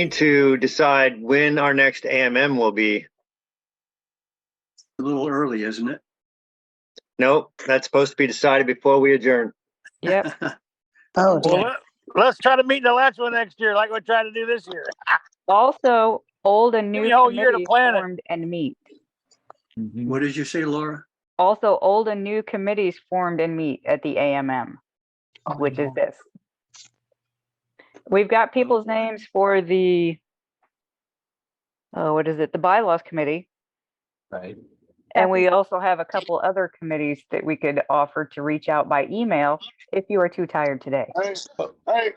need to decide when our next AMM will be. A little early, isn't it? Nope, that's supposed to be decided before we adjourn. Yep. Oh, Well, let's try to meet in the last one next year, like we tried to do this year. Also, old and Give new me a whole year to committees plan it. formed and meet. What did you say, Laura? Also, old and new committees formed and meet at the AMM, which is this. We've got people's names for the, what is it? The bylaws committee. right. And we also have a couple other committees that we could offer to reach out by email if you are too tired today. Hey,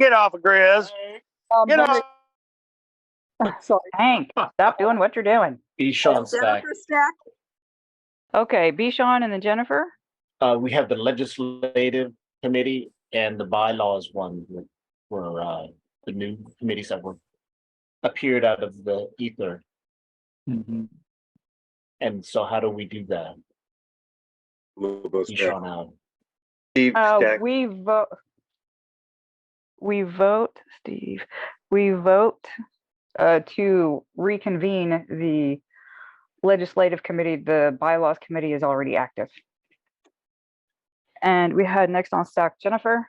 get off of Grizz. Get off. Sorry. Hank, stop doing what you're doing. B. Sean Stack. Jennifer Stack. Okay, Bishan and then Jennifer. We have the legislative committee and the bylaws one were the new committees that were appeared out of the ether. And so how do we do that? Sean out. Steve Stack. We vote, Steve. We vote to reconvene the legislative committee. The bylaws committee is already active. And we had next on stack, Jennifer.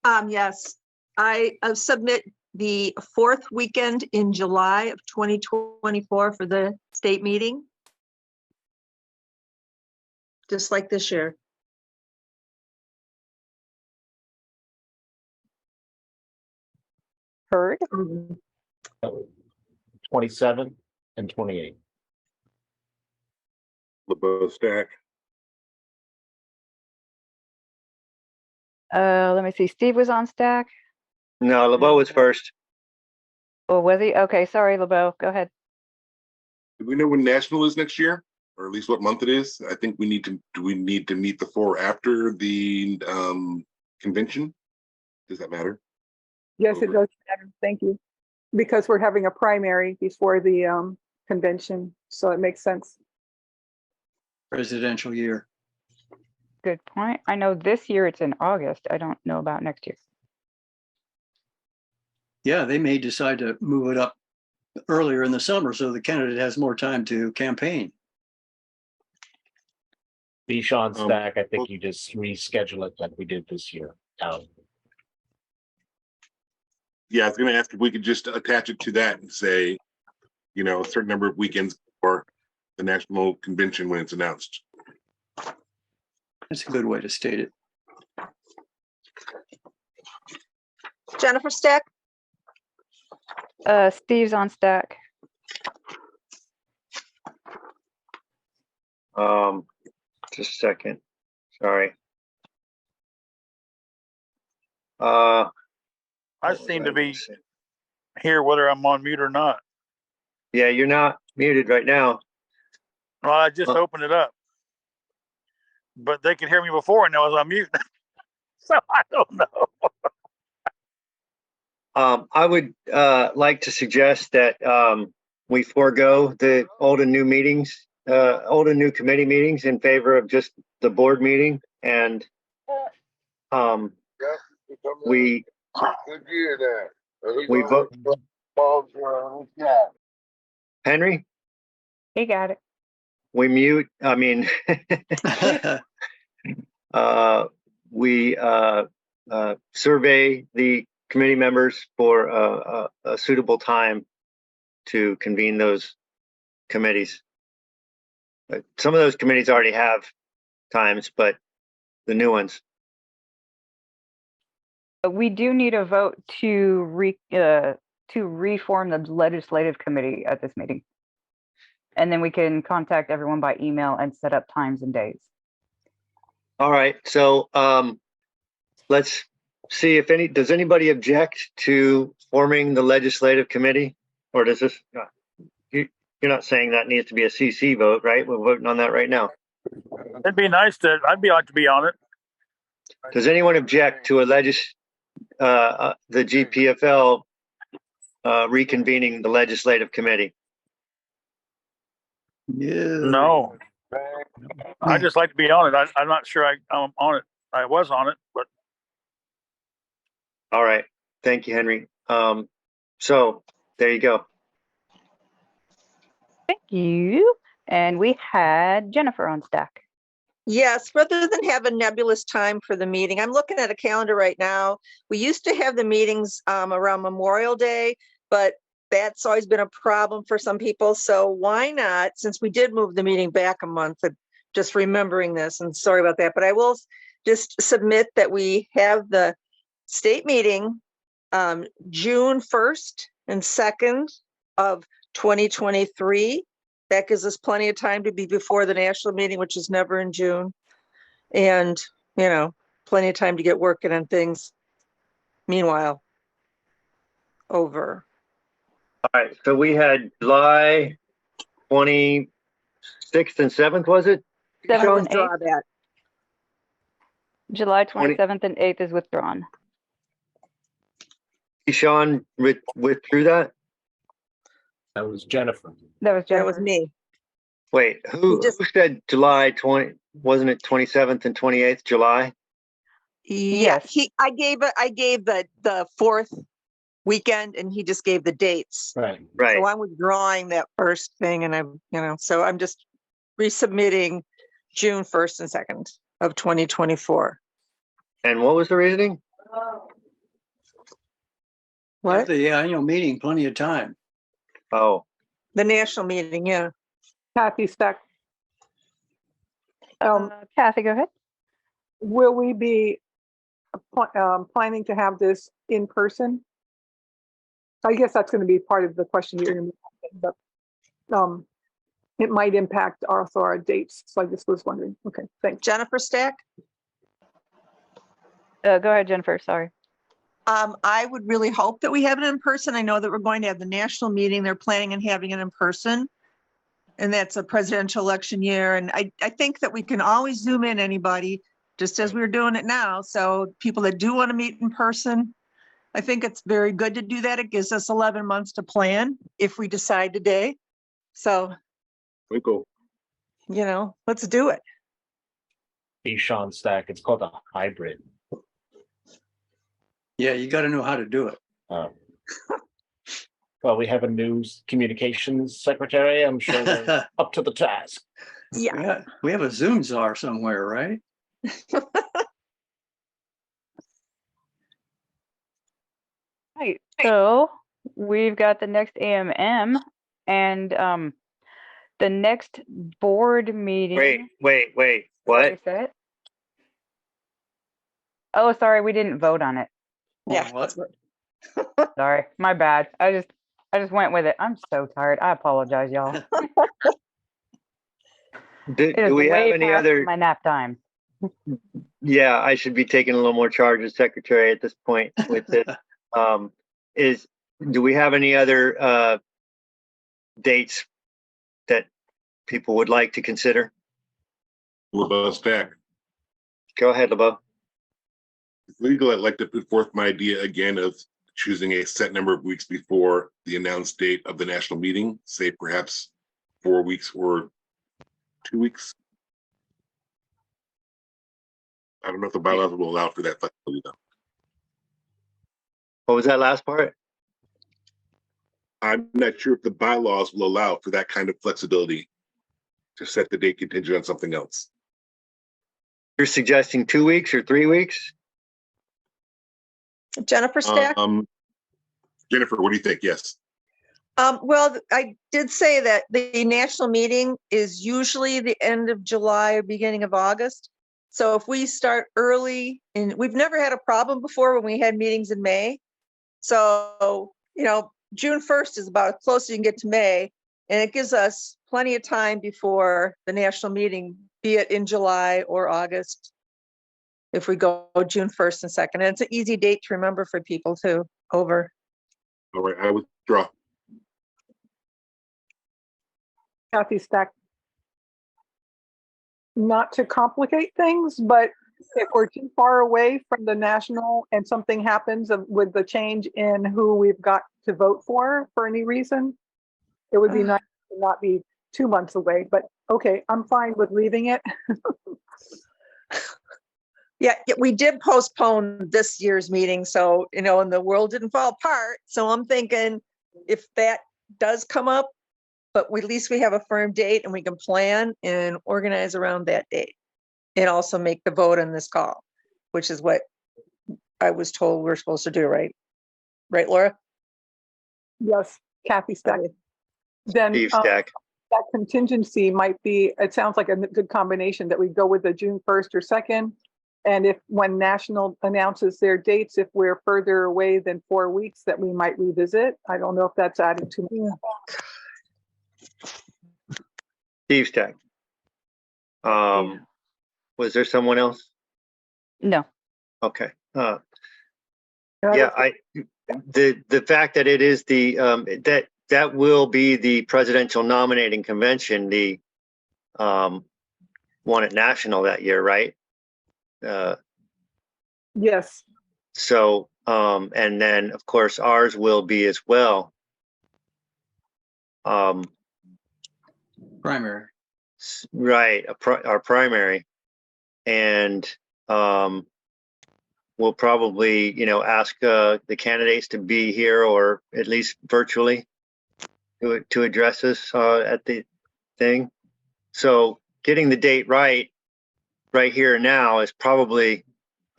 Yes, I submit the fourth weekend in July of 2024 for the state meeting. Just like this year. Heard. 27 and 28. LeBeau Stack. Let me see. Steve was on stack. No, LeBeau was first. Oh, was he? Okay, sorry, LeBeau. Go ahead. Do we know when national is next year, or at least what month it is? I think we need to. Do we need to meet before or after the convention? Does that matter? Yes, it does matter. Thank you. Because we're having a primary before the convention, so it makes sense. Presidential year. Good point. I know this year it's in August. I don't know about next year. Yeah, they may decide to move it up earlier in the summer so the candidate has more time to campaign. B. Sean Stack, I think you just reschedule it like we did this year. Yeah, I was going to ask if we could just attach it to that and say, you know, a certain number of weekends before the national convention when it's announced. That's a good way to state it. Jennifer Stack. Steve's on stack. Just a second. Sorry. I seem to be here whether I'm on mute or not. Yeah, you're not muted right now. Well, I just opened it up. But they could hear me before and I was on mute. So I don't know. I would like to suggest that we forego the old and new meetings, old and new committee meetings in favor of just the board meeting. And we vote. Henry? He got it. We mute, I mean, we survey the committee members for a suitable time to convene those committees. Some of those committees already have times, but the new ones. We do need a vote to reform the legislative committee at this meeting. And then we can contact everyone by email and set up times and days. All right, so let's see if does anybody object to forming the legislative committee? Or does this, you're not saying that needs to be a CC vote, right? We're voting on that right now. It'd be nice to, I'd be like to be on it. Does anyone object to the GPFL reconvening the legislative committee? Yeah. No. I just like to be on it. I'm not sure I'm on it. I was on it, but. All right. Thank you, Henry. So there you go. Thank you. And we had Jennifer on stack. Yes, rather than have a nebulous time for the meeting, I'm looking at a calendar right now. We used to have the meetings around Memorial Day, but that's always been a problem for some people. So why not, since we did move the meeting back a month, just remembering this, and sorry about that, but I will just submit that we have the state meeting June 1st and 2nd of 2023. That gives us plenty of time to be before the national meeting, which is never in June. And, you know, plenty of time to get working on things. Meanwhile, over. All right, so we had July 26th and 7th, was it? 7th Sean? and Withdraw 8th. that. July 20 27th and 8th is withdrawn. Sean withdrew that? That was Jennifer. That was That was Jennifer. me. Wait, who just- said July 20, wasn't it 27th and 28th July? Yeah, Yes. I gave the 4th weekend and he just gave the dates. Right. Right. So I'm withdrawing that first thing and so I'm just resubmitting June 1st and 2nd of 2024. And what was the reasoning? What? The annual meeting, plenty of time. Oh, The national meeting, yeah. Kathy Stack, Kathy, go ahead. will we be planning to have this in person? I guess that's going to be part of the question you're going to be asking, but it might impact also our dates. So I just was wondering. Okay, thanks. Jennifer Stack? Go ahead, Jennifer. Sorry. I would really hope that we have it in person. I know that we're going to have the national meeting. They're planning on having it in person. And that's a presidential election year. And I think that we can always zoom in anybody, just as we're doing it now. So people that do want to meet in person, I think it's very good to do that. It gives us 11 months to plan if we decide today. So, Winkle. let's do it. Be Sean Stack. It's called a hybrid. Yeah, you got to know how to do it. Well, we have a new communications secretary. I'm sure they're up to the task. Yeah. We have a Zoom czar somewhere, right? Right. So we've got the next AMM and the next board meeting. wait. What What? is that? Oh, sorry, we didn't vote on it. Yeah. What? Sorry, my bad. I just went with it. I'm so tired. I apologize, y'all. It is Do we have way any past other? my nap time. Yeah, I should be taking a little more charge as secretary at this point with this. Do we have any other dates that people would like to consider? LeBeau Stack. Go ahead, LeBeau. If legal, I'd like to put forth my idea again of choosing a set number of weeks before the announced date of the national meeting, say perhaps 4 weeks or 2 weeks. I don't know if the bylaws will allow for that flexibility though. What was that last part? I'm not sure if the bylaws will allow for that kind of flexibility to set the date contingent on something else. You're suggesting 2 weeks or 3 weeks? Jennifer Stack? Jennifer, what do you think? Yes. Well, I did say that the national meeting is usually the end of July or beginning of August. So if we start early, and we've never had a problem before when we had meetings in May. So, June 1st is about as close as you can get to May, and it gives us plenty of time before the national meeting, be it in July or August. If we go June 1st and 2nd, and it's an easy date to remember for people too. Over. All right, I withdraw. Kathy Stack. Not to complicate things, but if we're too far away from the national and something happens with the change in who we've got to vote for any reason, it would be nice to not be 2 months away, but okay, I'm fine with leaving it. Yeah, we did postpone this year's meeting, so, and the world didn't fall apart. So I'm thinking if that does come up, but at least we have a firm date and we can plan and organize around that date. And also make the vote on this call, which is what I was told we're supposed to do, right? Right, Laura? Yes, Kathy Stack. Then Steve Stack. that contingency might be, it sounds like a good combination that we go with the June 1st or 2nd. And if when National announces their dates, if we're further away than 4 weeks, that we might revisit. I don't know if that's adding too much. Steve Stack. Was there someone else? No. Okay. Yeah, the fact that it is the that will be the presidential nominating convention, the one at National that year, right? Yes, So and then of course ours will be as well. Primary. Right, our primary, and we'll probably ask the candidates to be here or at least virtually to address us at the thing. So getting the date right here and now is probably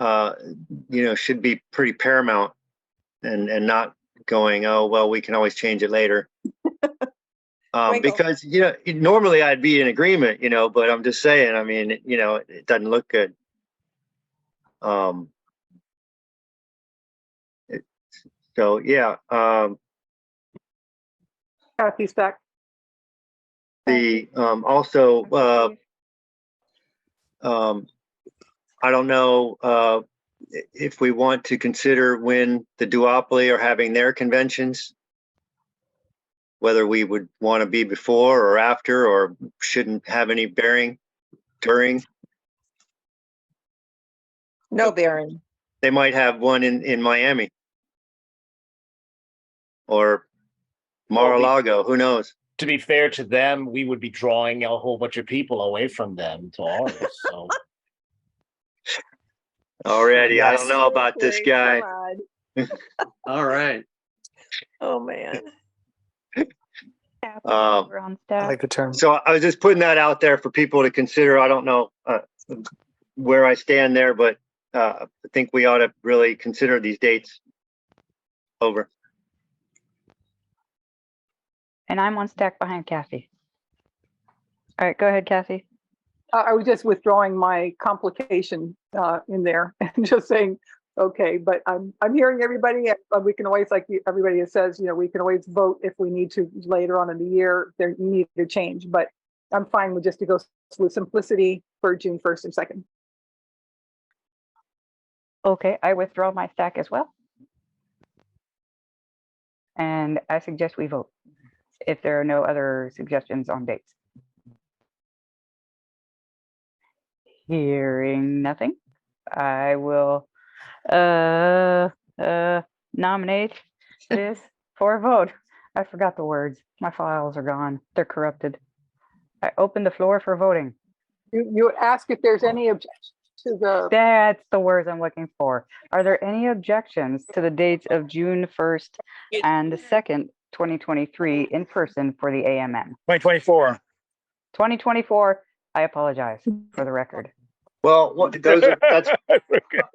should be pretty paramount, and not going, oh well, we can always change it later. Because normally I'd be in agreement, but I'm just saying, I mean, it doesn't look good. So yeah, Kathy Stack. the also I don't know if we want to consider when the duopoly are having their conventions, whether we would want to be before or after, or shouldn't have any bearing during. No bearing. They might have one in Miami or Mar-a-Lago, who knows? To be fair to them, we would be drawing a whole bunch of people away from them to ours. So Already, I don't know about this guy. Come on. All right. Oh, man. We're on I staff. like the term. So I was just putting that out there for people to consider. I don't know where I stand there, but I think we ought to really consider these dates. Over. And I'm on stack behind Kathy. All right, go ahead, Kathy. I was just withdrawing my complication in there and just saying, okay, but I'm hearing everybody. We can always, like everybody says, we can always vote if we need to later on in the year. There you need to change, but I'm fine with just to go with simplicity for June 1st and 2nd. Okay, I withdraw my stack as well. And I suggest we vote if there are no other suggestions on dates. Hearing nothing, I will nominate this for a vote. I forgot the words. My files are gone. They're corrupted. I open the floor for voting. You ask if there's any objection to the, That's the words I'm looking for. Are there any objections to the dates of June 1st and the 2nd, 2023 in person for the AMM? 2024. 2024, I apologize for the record. Well, that's.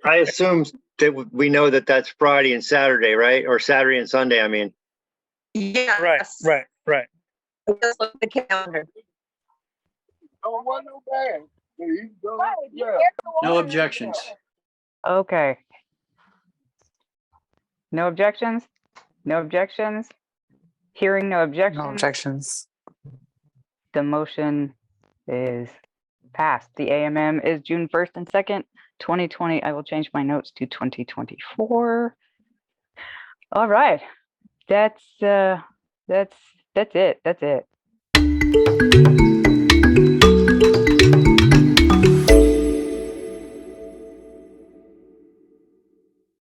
I assume that we know that that's Friday and Saturday, right? Or Saturday and Sunday. I mean. Yes. Right. Just look at the calendar. No objections. Okay. No objections? No objections? Hearing no objections? No objections. The motion is passed. The AMM is June 1st and 2nd, 2020. I will change my notes to 2024. All right. That's it. That's it.